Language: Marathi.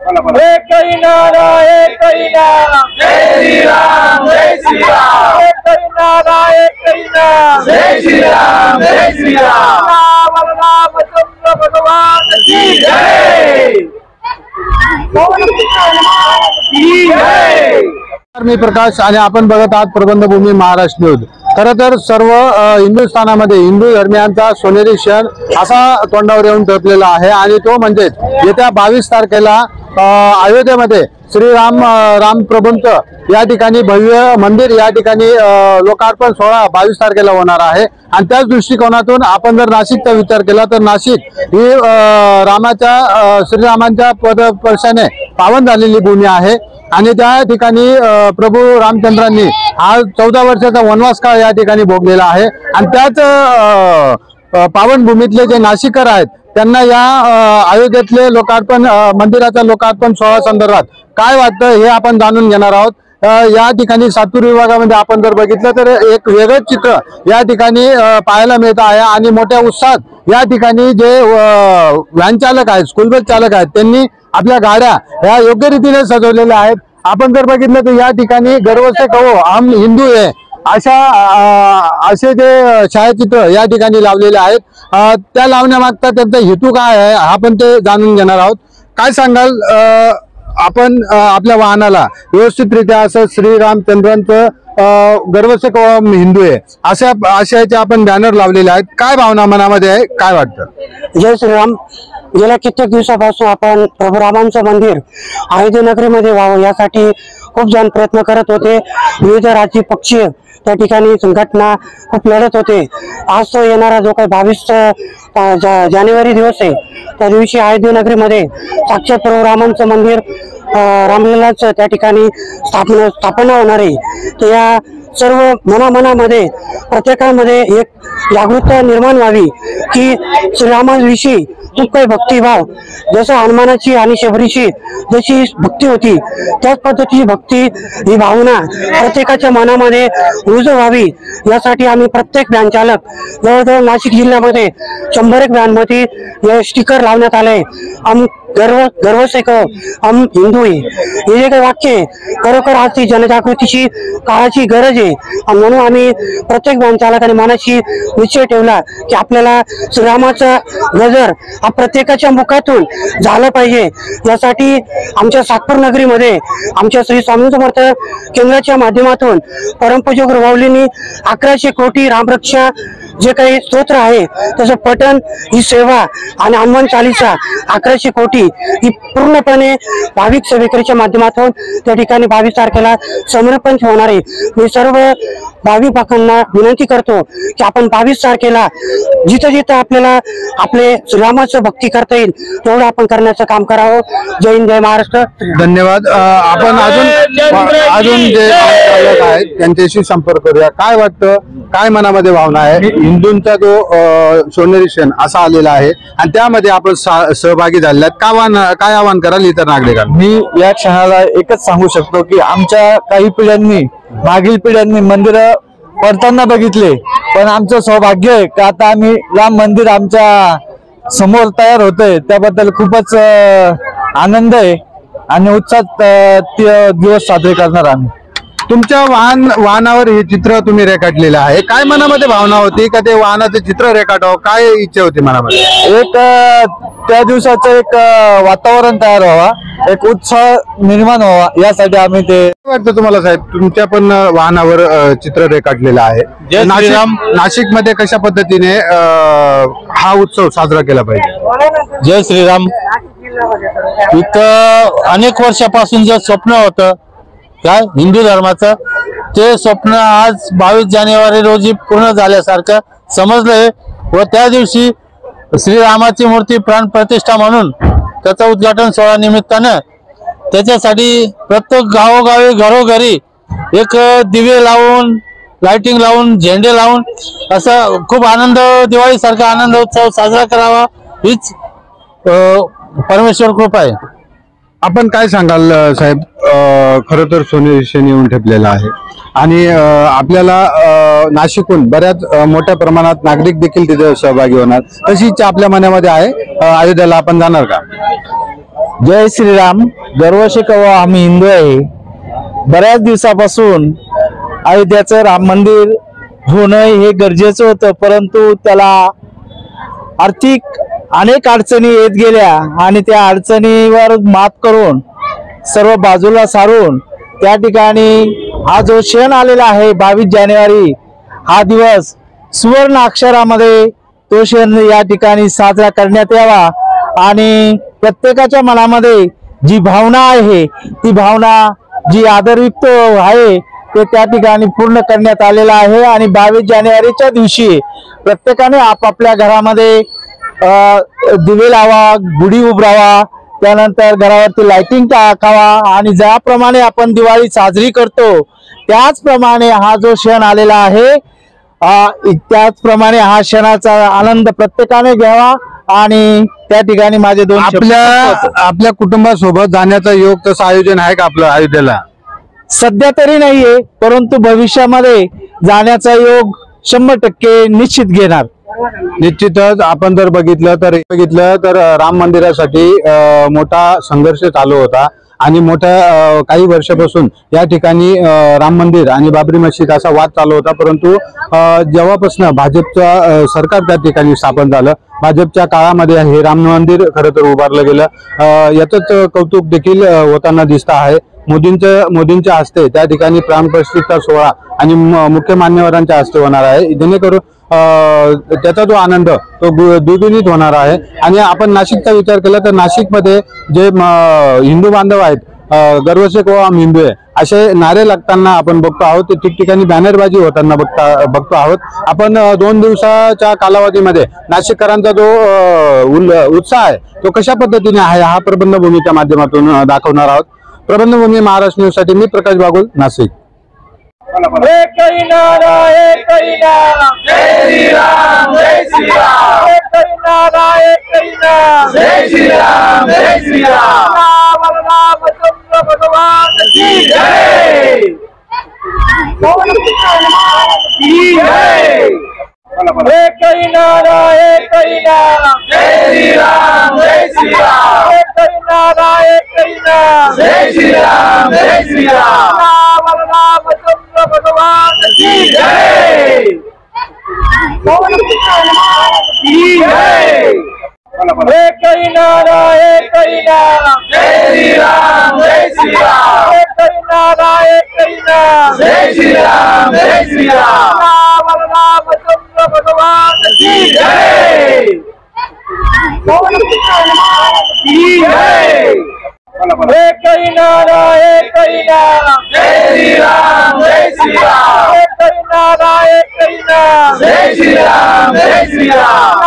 एकही नारा एकही नाम जय श्री राम जय श्री राम एकही नारा एकही नाम जय श्री राम जय श्री राम रामचंद्र भगवान की जय की जय। मी प्रकाश आणि आपण बघत आहात प्रबंधभूमी महाराष्ट्र न्यूज। खरं तर सर्व हिंदुस्थानामध्ये हिंदू धर्मियांचा सोनेरी क्षण असा तोंडावर येऊन ठेपलेला आहे आणि तो म्हणजे येत्या 22 तारखेला अयोध्येमध्ये राम प्रभूंच या ठिकाणी भव्य मंदिर या ठिकाणी लोकार्पण सोहळा 22 तारखेला होणार आहे। आणि त्याच दृष्टिकोनातून आपण जर नाशिकचा विचार केला तर नाशिक ही श्रीरामांच्या पदस्पर्शाने पावन झालेली भूमी आहे आणि त्या ठिकाणी प्रभू रामचंद्रांनी हा 14 वर्षाचा वनवास काळ या ठिकाणी भोगलेला आहे। आणि त्याच पावनभूमीतले जे नाशिकर आहेत त्यांना या अयोध्येतले लोकार्पण मंदिराचा लोकार्पण सोहळा संदर्भात काय वाटतं हे आपण जाणून घेणार आहोत। या ठिकाणी सातूर विभागामध्ये आपण जर बघितलं तर एक वेगळंच चित्र या ठिकाणी पाहायला मिळत आहे आणि मोठ्या उत्साहात या ठिकाणी जे व्हॅन चालक आहेत स्कूल बस चालक आहेत त्यांनी आपल्या गाड्या ह्या योग्य रीतीने सजवलेल्या आहेत। आपण जर बघितलं तर या ठिकाणी गर्व से कहो हम हिंदू है असे जे छायाचित्र या ठिकाणी लावलेले आहेत। त्या लावण्यामागचा त्यांचा हेतू काय आहे आपण ते जाणून घेणार आहोत। काय सांगाल आपण आपल्या वाहनाला व्यवस्थितरित्या असं श्रीरामचंद्रांचं गर्व से कहो हम हिंदू आहे अशा आशयाचे आपण बॅनर लावलेले आहेत। काय भावना मनामध्ये आहे काय वाटतं? जय श्रीराम। गेल्या कित्येक दिवसापासून आपण प्रभू रामांचं मंदिर अयोध्येनगरीमध्ये व्हावं यासाठी खूप जण प्रयत्न करत होते। विविध राजकीय पक्ष त्या ठिकाणी संघटना खूप लढत होते। आज तो येणारा जो काही 22 जानेवारी दिवस आहे त्या दिवशी अयोध्येनगरीमध्ये साक्षात प्रभू रामांचं मंदिर रामललाचं त्या ठिकाणी स्थापना होणार आहे। तर या सर्व मनामध्ये प्रत्येकामध्ये एक जागरूकता निर्माण व्हावी की श्रीरामाविषयी खूप काही भक्तिभाव जसं हनुमानाची आणि शबरीची जशी भक्ती होती त्याच पद्धतीची भक्ती ही भावना प्रत्येकाच्या मनामध्ये रुजू व्हावी यासाठी आम्ही प्रत्येक व्हॅन चालक जवळजवळ नाशिक जिल्ह्यामध्ये 100 व्हॅनमध्ये हे स्टिकर लावण्यात आले। गर्व से कहो हम हिंदू आहे हे जे काही वाक्य आहे खरोखर आज ती जनजागृतीची काळाची गरज आहे। आणि म्हणून आम्ही प्रत्येक व्हॅन चालकाने मनाशी निश्चय ठेवला की आपल्याला श्रीरामाचा गजर हा प्रत्येकाच्या मुखातून झालं पाहिजे। यासाठी आमच्या सातपूर नगरीमध्ये आमच्या श्री स्वामी समर्थ केंद्राच्या माध्यमातून परमपूज्य गुरुमाऊलींनी 1100 कोटी रामरक्षा जे काही स्तोत्र आहे तसं पठण ही सेवा आणि हनुमान चालीसा 1100 कोटी ही पूर्णपणे भाविक सेवेकरीच्या माध्यमातून त्या ठिकाणी 22 तारखेला समर्पण होणार आहे। मी सर्व भाविक भक्तांना विनंती करतो की आपण 22 तारखेला जिथं आपल्याला आपले श्रीरामाचं भक्ती करता येईल तेवढं आपण करण्याचं काम करावं। जय हिंद जय महाराष्ट्र। धन्यवाद। आपण अजून जे चालक आहेत त्यांच्याशी संपर्क करूया। काय वाटतं काय मनामध्ये भावना आहे? हिंदूंचा जो सोनेरी क्षण असा आलेला आहे आणि त्यामध्ये आपण सहभागी झालेला काय आवाहन कराल इतर नागरिकांना? मी या क्षणाला एकच सांगू शकतो की आमच्या काही पिढ्यांनी मागील पिढ्यांनी मंदिर पडताना बघितले पण आमचं सौभाग्य आहे की आता आम्ही राम मंदिर आमच्या समोर तयार होतंय त्याबद्दल खूपच आनंद आहे आणि उत्साहात दिवस साजरे करणार आम्ही। तुमच्या वाहनावर हे चित्र तुम्ही रेखाटलेलं आहे काय मनामध्ये भावना होती का ते वाहनाचे चित्र रेखाटावं काय इच्छा होती मनामध्ये? एक त्या दिवसाचं एक वातावरण तयार व्हावा एक उत्साह निर्माण व्हावा यासाठी आम्ही ते वाटतं तुम्हाला साहेब तुमच्या पण वाहनावर चित्र रेखाटलेलं आहे। नाशिक मध्ये कशा पद्धतीने हा उत्सव साजरा केला पाहिजे? जय श्रीराम। इथं अनेक वर्षापासून जे स्वप्न होतं काय हिंदू धर्माचं ते स्वप्न आज 22 जानेवारी रोजी पूर्ण झाल्यासारखं समजलंय व त्या दिवशी श्रीरामाची मूर्ती प्राण प्रतिष्ठा म्हणून त्याचं उद्घाटन सोहळा निमित्तानं त्याच्यासाठी प्रत्येक गावोगावी घरोघरी एक दिवे लावून लाइटिंग लावून झेंडे लावून असं खूप आनंद दिवाळी सारखा आनंद उत्सव साजरा करावा हीच परमेश्वर कृपा आहे। आपण काय सांगाल साहेब? खरं तर सोनेरी क्षण येऊन ठेपलेला आहे आणि आपल्याला नाशिकहून बऱ्याच मोठ्या प्रमाणात नागरिक देखील तिथे सहभागी होणार तशी इच्छा आपल्या मनामध्ये आहे। अयोध्येला आपण जाणार का? जय श्रीराम. दरवर्षी कवा आम्ही हिंदू आहे. बऱ्याच दिवसापासून अयोध्याचं राम मंदिर होणं हे गरजेचं होतं, परंतु त्याला आर्थिक अनेक अडचणी येत गेल्या आणि त्या अडचणीवर मात करून सर्व बाजूला सारून त्या ठिकाणी हा जो क्षण आलेला आहे 22 जानेवारी हा दिवस सुवर्ण अक्षरामध्ये तो क्षण या ठिकाणी साजरा करण्यात यावा आणि प्रत्येकाच्या मनामध्ये जी भावना आहे ती भावना जी आदरयुक्त आहे ते त्या ठिकाणी पूर्ण करण्यात आलेला आहे आणि 22 जानेवारीच्या दिवशी प्रत्येकाने आपापल्या घरामध्ये दिवे लावा, गुढी उभारावा, त्यानंतर घरावरती लाइटिंग टाकावा आणि ज्याप्रमाणे आपण दिवाळी साजरी करतो त्याचप्रमाणे हा जो क्षण आलेला आहे त्याचप्रमाणे हा क्षणाचा आनंद प्रत्येकाने घ्यावा आणि त्या ठिकाणी माझे दोन आपल्या कुटुंबासोबत जाण्याचा योग तसं आयोजन आहे का आपलं अयोध्येला? सध्या तरी नाहीये, परंतु भविष्यामध्ये जाण्याचा योग 100% निश्चित घेणार. निश्चितच आपण जर बघितलं तर राम मंदिरासाठी मोठा संघर्ष चालू होता आणि मोठ्या काही वर्षापासून या ठिकाणी राम मंदिर आणि बाबरी मस्जिद असा वाद चालू होता, परंतु जेव्हापासून भाजपचं सरकार त्या ठिकाणी स्थापन झालं भाजपच्या काळामध्ये हे राम मंदिर खरं तर उभारलं गेलं. याचंच कौतुक देखील होताना दिसत आहे. मोदींच्या हस्ते त्या ठिकाणी प्राणप्रतिष्ठा सोहळा आणि मुख्य मान्यवरांच्या हस्ते होणार आहे, जेणेकरून त्याचा जो आनंद तो द्विगुणित होणार आहे. आणि आपण नाशिकचा विचार केला तर नाशिकमध्ये जे हिंदू बांधव आहेत गर्व से कहो हम हिंदू आहे असे नारे लागताना आपण बघतो आहोत. ते ठिकठिकाणी बॅनरबाजी होताना बघतो आहोत आपण. 2 दिवसाच्या कालावधीमध्ये नाशिककरांचा जो उत्साह आहे तो कशा पद्धतीने आहे हा प्रबंधभूमीच्या माध्यमातून दाखवणार आहोत. प्रबंधभूमी महाराष्ट्र न्यूज साठी मी प्रकाश बागुल, नाशिक. एकही नारा एकही नाम जय श्री राम जय श्री राम. एकही नारा एकही नाम जय श्री राम जय श्री राम. रामचंद्र भगवान की जय की जय. एकही नारा एकही नाम जय श्री राम जय श्री राम. एकही नारा एकही नाम जय श्री राम जय श्री राम. रामचंद्र भगवान की जय की जय. एकही नारा एकही नाम जय श्री राम जय श्री राम. एकही नारा एकही नाम जय श्री राम जय श्री राम. रामचंद्र भगवान की जय की जय. एकही नारा एकही नाम जय श्री राम जय श्री राम. एकही नारा एकही नाम जय श्री राम जय श्री राम.